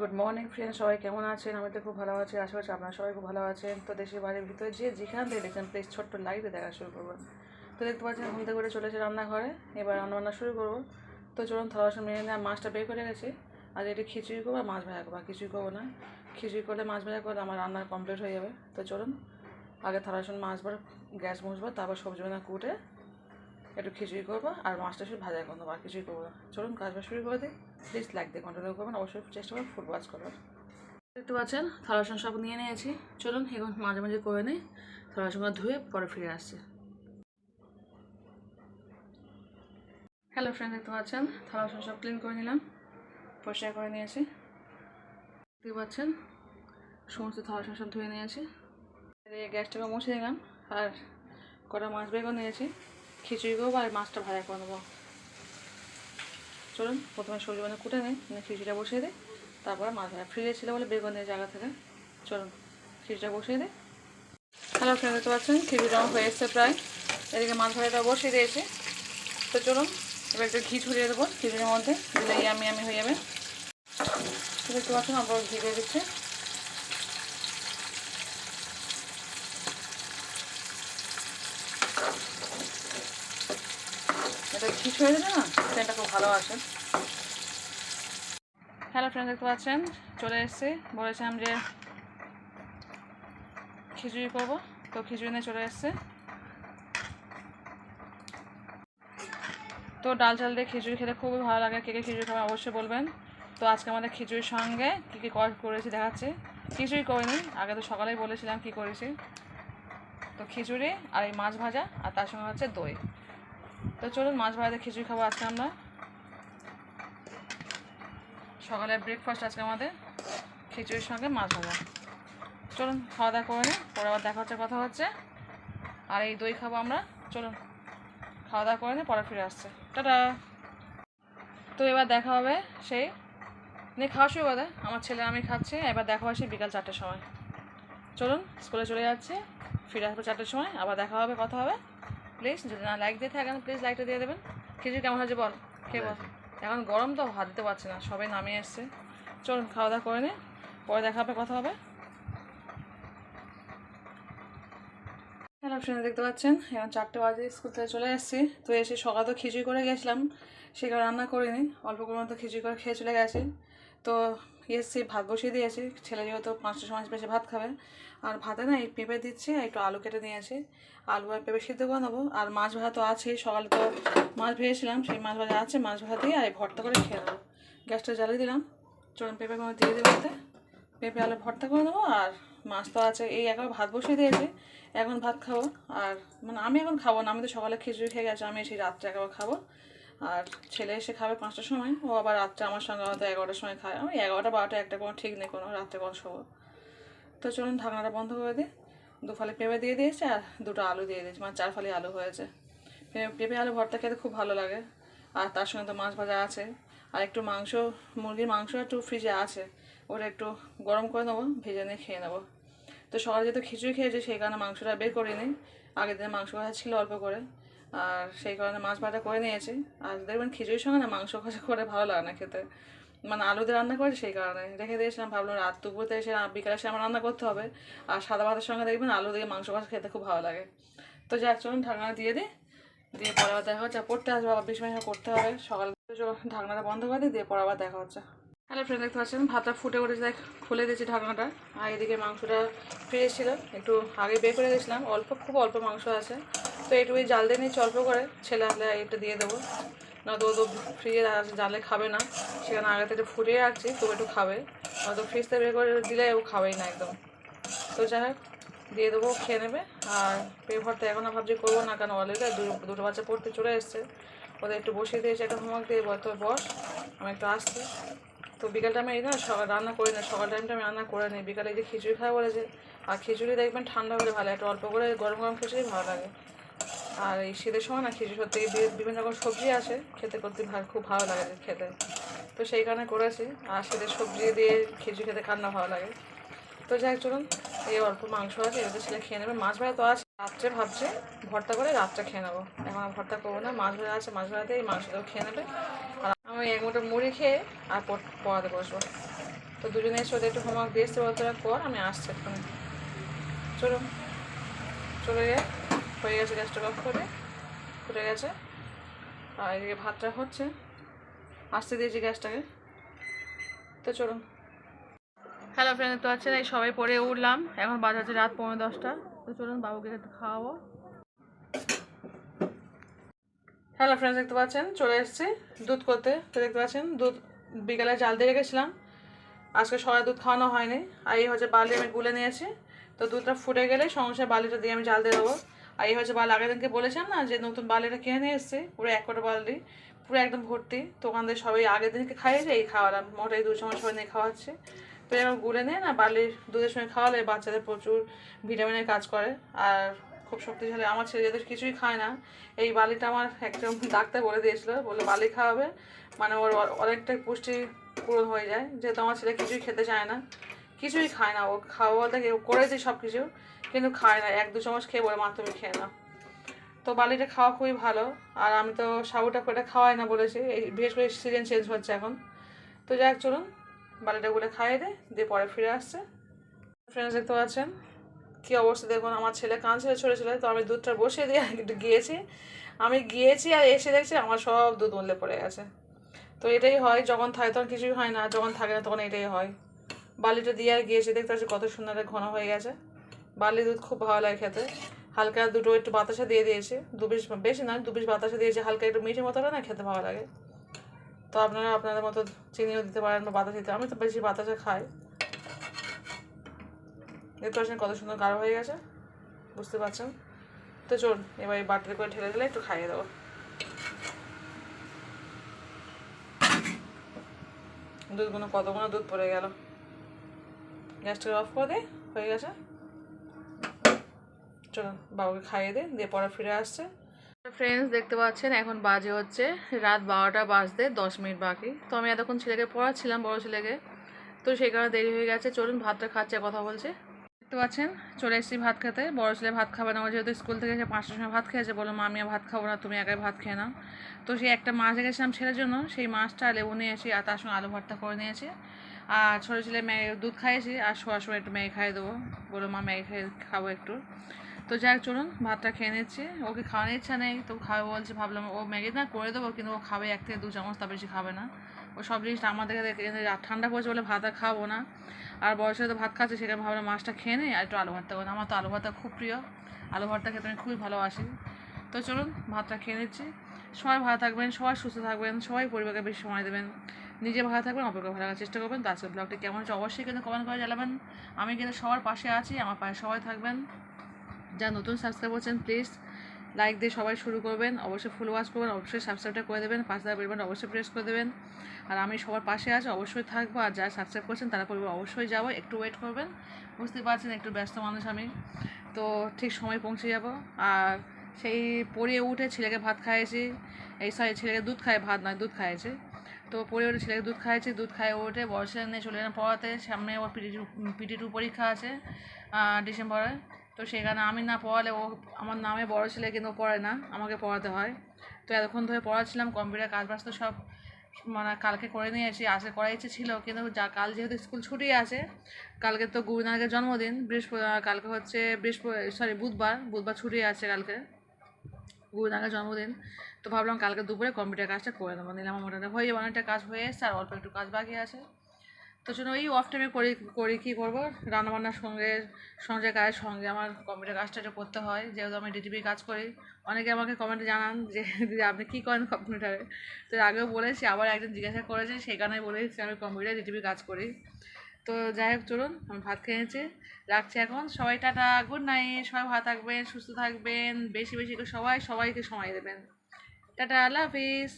Good morning friend, সবাই কেমন আছেন? আমি তো খুব ভালো আছি, আশা করছি আপনারা সবাই খুব ভালো আছেন। তো দেশের বাড়ির ভিতরে যেখান থেকে দেখছেন প্লিজ ছোট্ট লাইটে দেখা শুরু করবেন। তো দেখতে পাচ্ছেন ঘুম থেকে করে চলে এসে রান্নাঘরে, এবার রান্নাবান্না শুরু করবো। তো চলুন থালা বাসন মেরে নিয়ে মাছটা বের করে গেছি। আর এটি খিচুড়ি করবো আর মাছ ভাজা করবো, আর কিছুই করবো না। খিচুড়ি করলে মাছ ভাজা করলে আমার রান্না কমপ্লিট হয়ে যাবে। তো চলুন আগে থালা বাসন মাজবার, গ্যাস মুছবো, তারপর সবজি বানা কুটে একটু খিচুড়ি করবো আর মাছটা শুধু ভাজা করবো, আর কিছুই করবো না। চলুন কাজটা শুরু করে দিই। প্লিজ লাইক দিয়ে কন্টিনিউ করবেন, অবশ্যই চেষ্টা করবেন ফুড ওয়াচ করার। দেখতে পাচ্ছেন থালা বাসন সব নিয়ে নিয়েছি। চলুন এখন মাঝে মাঝে করে নিই, থালা বাসনগুলো ধুয়ে পরে ফিরে আসছি। হ্যালো ফ্রেন্ড, দেখতে পাচ্ছেন থালা বাসন সব ক্লিন করে নিলাম, পরিষ্কার করে নিয়েছি। দেখতে পাচ্ছেন সমস্ত থালা বাসন সব ধুয়ে নিয়েছি। গ্যাসটাকে মুছে দিলাম আর কটা মাছ বের করে নিয়েছি। খিচুড়ি করবো আর মাছটা ভাজা করে নেবো। চলুন প্রথমে সবজি বানা কুটে নিই, খিচুড়িটা বসিয়ে দিই, তারপর মাছ ভাজা। ফ্রিজে ছিল বলে বের করে নিয়ে জায়গা থেকে। চলুন খিচুড়িটা বসিয়ে দিই। হ্যালো ফ্রেন্ড, দেখতে পাচ্ছেন খিচুড়িটা হয়ে এসছে প্রায়। এদিকে মাছ ভাজাটা বসিয়ে দিয়েছি। তো চলুন এবার একটু ঘি ছড়িয়ে দেবো খিচুড়ির মধ্যে, দিলে ইয়ামি ইয়ামি হয়ে যাবে। দেখতে পাচ্ছেন আবার ঘি দিয়ে দিচ্ছি। এটা ঘি ছড়িয়ে দিলে না সেটা খুব ভালো আসে। হ্যালো ফ্রেন্ড, দেখতে পাচ্ছেন চলে এসেছি। বলেছিলাম যে খিচুড়ি করবো, তো খিচুড়ি নিয়ে চলে এসছে। তো ডাল চাল দিয়ে খিচুড়ি খেতে খুবই ভালো লাগে। কে কে খিচুড়ি খাবে অবশ্যই বলবেন। তো আজকে আমাদের খিচুড়ির সঙ্গে কী কী করেছি দেখাচ্ছি। খিচুড়ি করিনি, আগে তো সকালেই বলেছিলাম কী করেছি। তো খিচুড়ি আর এই মাছ ভাজা আর তার সঙ্গে হচ্ছে দই। তো চলুন মাছ ভাজা খিচুড়ি খাবো আজকে আমরা। সকালে ব্রেকফাস্ট আজকে আমাদের খিচুড়ির সঙ্গে মাছ ভাজা। চলুন খাওয়া দাওয়া করে নিই, পরে আবার দেখা হচ্ছে, কথা হচ্ছে। আর এই দই খাবো আমরা। চলুন খাওয়া দাওয়া করে নিই, পরে ফিরে আসছে। টাটা। তো এবার দেখা হবে সেই নিয়ে খাওয়া শুরু করে। আমার ছেলে আমি খাচ্ছি, এবার দেখা হবে সেই বিকাল 4টের সময়। চলুন স্কুলে চলে যাচ্ছি, ফিরে আসবো 4টের সময়, আবার দেখা হবে, কথা হবে। প্লিজ যদি না লাইক দিয়ে থাকেন প্লিজ লাইকটা দিয়ে দেবেন। খিচুড়ি কেমন হয়েছে বল, খেয়ে বল। এখন গরম তো হাত দিতে পারছি না, সবাই নামিয়ে এসছে। চলুন খাওয়া দাওয়া করে নিই, পরে দেখা হবে, কথা হবে। হ্যালো ফ্রেন্ড, দেখতে পাচ্ছেন এখন 4টে বাজে, স্কুল থেকে চলে এসেছি। তো এসে সকাল তো খিচুড়ি করে গেছিলাম, সেখানে রান্না করিনি, অল্প করে মতো খিচুড়ি করে খেয়ে চলে গেছি। তো এসেছি ভাত বসিয়ে দিয়েছি, ছেলে যেহেতু 5টার সময় বেশি ভাত খাবে। আর ভাতে না এই পেঁপে দিচ্ছি, একটু আলু কেটে নিয়েছি, আলু আর পেঁপে সিদ্ধ করে নেবো। আর মাছ ভাজা তো আছেই, সকালে তো মাছ ভেজেছিলাম, সেই মাছ ভাজা আছে, মাছ ভাজা দিয়ে আর ভর্তা করে খেয়ে নেবো। গ্যাসটা জ্বালিয়ে দিলাম, চলুন পেঁপেগুলো দিয়ে দেবো, পেঁপে আলু ভর্তা করে নেবো। আর মাছ তো আছে, এই একবার ভাত বসিয়ে দিয়েছি, এখন ভাত খাবো। আর মানে আমি এখন খাবো না, আমি তো সকালে খিচুড়ি খেয়ে গেছি, আমি সেই রাত্রে একবার খাবো। আর ছেলে এসে খাবে 5টার সময়, ও আবার রাত্রে আমার সঙ্গে হয়তো 11টার সময় খায়। আমি 11টা 12টা একটা কোনো ঠিক নেই, কোনো রাত্রে কোনো শোবো। তো চলুন ঢাকনাটা বন্ধ করে দিই। 2 ফালি পেঁপে দিয়ে দিয়েছি আর 2টো আলু দিয়ে দিয়েছি, মানে 4 ফালি আলু হয়েছে। পেঁপে আলু ভর্তা খেতে খুব ভালো লাগে। আর তার সঙ্গে তো মাছ ভাজা আছে, আর একটু মাংস, মুরগির মাংস একটু ফ্রিজে আছে, ওটা একটু গরম করে নেবো, ভেজে নিয়ে খেয়ে নেবো। তো সকালে যেহেতু খিচুড়ি খেয়েছি সেই কারণে মাংসটা বের করে নিই, আগের দিনে মাংস ভাজা ছিল অল্প করে, আর সেই কারণে মাছ ভাজা করে নিয়েছি। আর দেখবেন খিচুড়ির সঙ্গে না মাংস ভাজা করে ভালো লাগে না খেতে, মানে আলু দিয়ে রান্না করেছি সেই কারণে রেখে দিয়েছিলাম, ভাবলাম রাত দুপুরতে এসে বিকালে এসে আমার রান্না করতে হবে। আর সাদা ভাতের সঙ্গে দেখবেন আলু দিয়ে মাংস ভাজা খেতে খুব ভালো লাগে। তো যাক চলুন ঢাকনা দিয়ে দিই, দিয়ে পরে আবার দেখা হচ্ছে। পড়তে আসবে আবার 20 মিনিট করতে হবে সকালে। ঢাকনাটা বন্ধ করে দিই, দিয়ে পরে আবার দেখা হচ্ছে। হ্যালো ফ্রেন্ড, দেখতে পাচ্ছেন ভাতটা ফুটে উঠেছে, দেখ খুলে দিয়েছি ঢাকনাটা। আর এদিকে মাংসটা ফ্রিজ ছিল, একটু আগে বের করে গেছিলাম, খুব অল্প মাংস আছে। তো এইটুকু জাল দিয়ে নিচ্ছি অল্প করে, ছেলে আসলে এটা দিয়ে দেবো, না তো ও তো ফ্রিজে জালে খাবে না, সেখানে আগে থেকে ফুটিয়ে রাখছি, তবু একটু খাবে। তো ফ্রিজ থেকে বের করে দিলে ও খাবেই না একদম। তো যাই হোক দিয়ে দেবো, খেয়ে নেবে। আর পেট ভর্তা এখন ভাবছি করবো না, কারণ অলরেডি দুটো বাচ্চা পড়তে চলে এসছে, ওদের একটু বসিয়ে দিয়েছি, একটা হোমওয়ার্ক দিয়ে তো বস, আমি একটু আসছি। তো বিকাল টাইমে এই না সকাল রান্না করি না, সকাল টাইমটা আমি রান্না করে নিই, বিকালে যে খিচুড়ি খাওয়া বলেছে। আর খিচুড়ি দেখবেন ঠান্ডা হলে ভালো, একটু অল্প করে গরম গরম খিচুড়ি ভালো লাগে। আর এই শীতের সময় না খিচুড়ি সত্যি বিভিন্ন রকম সবজি আছে, খেতে করতে খুব ভালো লাগে খেতে। তো সেই কারণে করেছি, আর শীতের সবজি দিয়ে খিচুড়ি খেতে কার না ভালো লাগে। তো যাই চলুন, এই অল্প মাংস আছে, এবার ছেলে খেয়ে নেবে। মাছ ভাজা তো আছে, রাত্রে ভাবছে ভর্তা করে রাত্রে খেয়ে নেবো, এখন ভর্তা করবো না, মাছ ভাজা আছে, মাছ ভাজাতে এই মাংসটাও খেয়ে নেবে। আর আমি 1 মুঠো মুড়ি খেয়ে আর পড়াতে বসবো। তো দুজনে এসে ওদের একটু হোমওয়ার্ক দিয়ে এসছে, বলতে পর আমি আসছি এখন। চলো চলে যায়, হয়ে গেছে, গ্যাসটা অফ করে ফুটে গেছে। আর এদিকে ভাতটা হচ্ছে, আসতে দিয়েছি গ্যাসটাকে। তো চলুন। হ্যালো ফ্রেন্ড, তো আছে এই সবাই পরে উঠলাম, এখন বাজে হচ্ছে রাত 9:30। তো চলুন বাবুকে একটু খাওয়াবো। হ্যালো ফ্রেন্ডস, দেখতে পাচ্ছেন চলে এসেছি দুধ করতে। তো দেখতে পাচ্ছেন দুধ বিকালে জাল দিয়ে রেখেছিলাম, আজকে সবাই দুধ খাওয়ানো হয়নি। আর এই হচ্ছে বালি আমি গুলে নিয়েছি। তো দুধটা ফুটে গেলে সঙ্গে বালিটা দিয়ে আমি জাল দিয়ে দেবো। আর এই হচ্ছে বালি, আগের দিনকে বলেছেন না যে নতুন বালিটা কিনে নিয়ে এসেছি, পুরো 1 কোটা বালতি, পুরো একদম ভর্তি। তো ওখান থেকে সবাই আগের দিনকে খাইয়েছে, এই খাওয়ালাম মোটাই 2 চামচ সবাই নিয়ে খাওয়াচ্ছে। তো এরকম গুলে নিয়ে না বালির দুধের সঙ্গে খাওয়ালে বাচ্চাদের প্রচুর ভিটামিনের কাজ করে আর খুব শক্তিশালী। আমার ছেলে যাদের কিছুই খায় না, এই বালিটা আমার একজন ডাক্তার বলে দিয়েছিল, বলে বালি খাওয়াবে মানে ওর অনেকটাই পুষ্টি পূরণ হয়ে যায়। যেহেতু আমার ছেলে কিছুই খেতে চায় না, কিছুই খায় না, ও খাওয়া বলতে করেছি সব কিছু, কিন্তু খায় না। 1-2 চামচ খেয়ে বলে মা তুমি খেয়ে না। তো বালিটা খাওয়া খুবই ভালো। আর আমি তো সাবুটা করে খাওয়াই না বলেছি, এই বিশেষ করে সিজন চেঞ্জ হচ্ছে এখন। তো যাই হোক চলুন বালিটা গুলে খাইয়ে দিয়ে পরে ফিরে আসছে। ফ্রেন্ডস দেখতে পাচ্ছেন কী অবস্থা দেখুন, আমার ছেলে কাঁদছিল ছোটো ছেলে। তো আমি দুধটা বসিয়ে দিয়ে একটু আমি গিয়েছি আর এসে দেখছি আমার সব দুধ মূল্যে পড়ে গেছে। তো এটাই হয়, যখন থাকে তখন কিছুই হয় না, যখন থাকে না তখন এটাই হয়। বালিটা দিয়ে আর গিয়েছি, দেখতে পাচ্ছি কত সুন্দর ঘন হয়ে গেছে। বালি দুধ খুব ভালো লাগে খেতে। হালকা দুটো একটু বাতাসা দিয়ে দিয়েছি, 2 পিস, বেশি নয় 2 পিস বাতাসা দিয়েছি, হালকা একটু মিঠে মতো না খেতে ভালো লাগে। তো আপনারা আপনাদের মতো চিনিও দিতে পারেন বা বাতাসা দিতে, আমি তো বেশি বাতাসা খাই। দেখতে পাচ্ছেন কত সুন্দর গাঢ় হয়ে গেছে, বুঝতে পারছেন। তো চলুন এবার এই বাটিতে করে ঢেলে ঢেলে একটু খাইয়ে দেবো। দুধগুলো কতগুলো দুধ পড়ে গেল। গ্যাসটাকে অফ করে দিই, হয়ে গেছে। চলুন বাবুকে খাইয়ে দিয়ে পরে ফিরে আসছে। ফ্রেন্ডস দেখতে পাচ্ছেন এখন বাজে হচ্ছে রাত 12টা বাজতে 10 মিনিট বাকি। তো আমি এতক্ষণ ছেলেকে পড়াচ্ছিলাম, বড় ছেলেকে, তো সেই কারণে দেরি হয়ে গেছে। চলুন ভাতটা খাচ্ছে, কথা বলছে। দেখতে পাচ্ছেন চলে এসেছি ভাত খেতে। বড় ছেলে ভাত খাবে না, যেহেতু স্কুল থেকে এসে 5টার সময় ভাত খেয়েছে, বললো মা আমি ভাত খাবো না, তুমি একাই ভাত খেয়ে নাও। তো সেই একটা মাছ রেখেছিলাম ছেলের জন্য, সেই মাছটা লেবু নিয়েছি আর তার সঙ্গে আলু ভর্তা করে নিয়েছি। আর ছোটো ছেলে দুধ খাইয়েছি আর শোয়ার সময় একটু ম্যাগি খাইয়ে দেবো, বললো মা ম্যাগি খেয়ে খাবো একটু। তো যাই হোক চলুন ভাতটা খেয়ে নিচ্ছি। ওকে খাওয়ানোর ইচ্ছা নেই, তো খাবে বলছে, ভাবলাম ও ম্যাগি না করে দেবো, কিন্তু ও খাবে 1 থেকে 2 চামচ, তার বেশি খাবে না। ও সব জিনিসটা আমাদের ঠান্ডা পড়েছে বলে ভাত আর খাবো না। আর বয়সে তো ভাত খাচ্ছে, সেখানে ভাবলাম মাছটা খেয়ে নেই আর একটু আলু ভর্তা করুন। আমার তো আলু ভর্তা খুব প্রিয়, আলু ভর্তা খেতে আমি খুবই ভালোবাসি। তো চলুন ভাতটা খেয়ে নিচ্ছি। সবাই ভালো থাকবেন, সবাই সুস্থ থাকবেন, সবাই পরিবারকে বেশি সময় দেবেন, নিজে ভালো থাকবেন, অপরকে ভালো রাখার চেষ্টা করবেন। তো আজকের ব্লগটি কেমন হচ্ছে অবশ্যই কিন্তু কমেন্ট করে জানাবেন। আমি কিন্তু সবার পাশে আছি, আমার পাশে সবাই থাকবেন। যা নতুন সাবস্ক্রাইব করছেন প্লিজ লাইক দিয়ে সবাই শুরু করবেন, অবশ্যই ফুল ওয়াচ করবেন, অবশ্যই সাবস্ক্রাইবটা করে দেবেন, পাশে থাকা বেলবাটন অবশ্যই প্রেস করে দেবেন। আর আমি সবার পাশে আছি, অবশ্যই থাকবো। আর যারা সাবস্ক্রাইব করছেন তারা পরিবার অবশ্যই যাবো, একটু ওয়েট করবেন, বুঝতে পারছেন একটু ব্যস্ত মানুষ আমি, তো ঠিক সময় পৌঁছে যাব। আর সেই পড়ে উঠে ছেলেকে ভাত খাইয়েছি, ছেলেকে দুধ খায়, ভাত নয় দুধ খাইয়েছে। তো পড়ে উঠে ছেলেকে দুধ খাইয়েছি, দুধ খাইয়ে উঠে বড় ছেলে নিয়ে চলে গেলাম পড়াতে। সামনে ওর পিটি2 পরীক্ষা আছে ডিসেম্বরে। তো সেখানে আমি না পড়ালে ও, আমার নামে বড় ছেলে কিন্তু পড়ে না, আমাকে পড়াতে হয়। তো এতক্ষণ ধরে পড়াচ্ছিলাম, কম্পিউটার কাজ বাজ তো সব মানে কালকে করে নিয়েছি, আজকে করার ইচ্ছে ছিল, কিন্তু কাল যেহেতু স্কুল ছুটি আছে, কালকে তো গুরু নানকের জন্মদিন, কালকে হচ্ছে বুধবার ছুটি আছে কালকে, গুরু নানকের জন্মদিন। তো ভাবলাম কালকে দুপুরে কম্পিউটার কাজটা করে দেবো, নিলাম মোটামুটি হয়ে যাবে, অনেকটা কাজ হয়ে এসছে আর অল্প একটু কাজ বাকি আছে। তো জন্য ওই অফ টাইমে করি কী করবো, রান্নাবান্নার সঙ্গে সংসারের কাজের সঙ্গে আমার কম্পিউটার কাজটা করতে হয়, যেহেতু আমি ডিটিপি কাজ করি। অনেকে আমাকে কমেন্টে জানান যে দিদি আপনি কী করেন কম্পিউটারে। তো আগেও বলেছি, আবার একজন জিজ্ঞাসা করেছে, সেই কারণে বলেছি আমি কম্পিউটারে ডিটিপি কাজ করি। তো যাই হোক চলুন আমি ভাত খেয়েছি, রাখছি এখন। সবাই টাটা, গুড নাইট, সবাই ভালো থাকবেন, সুস্থ থাকবেন, বেশি বেশি করে সবাইকে সময় দেবেন। টাটা, আল্লাহ হাফিজ।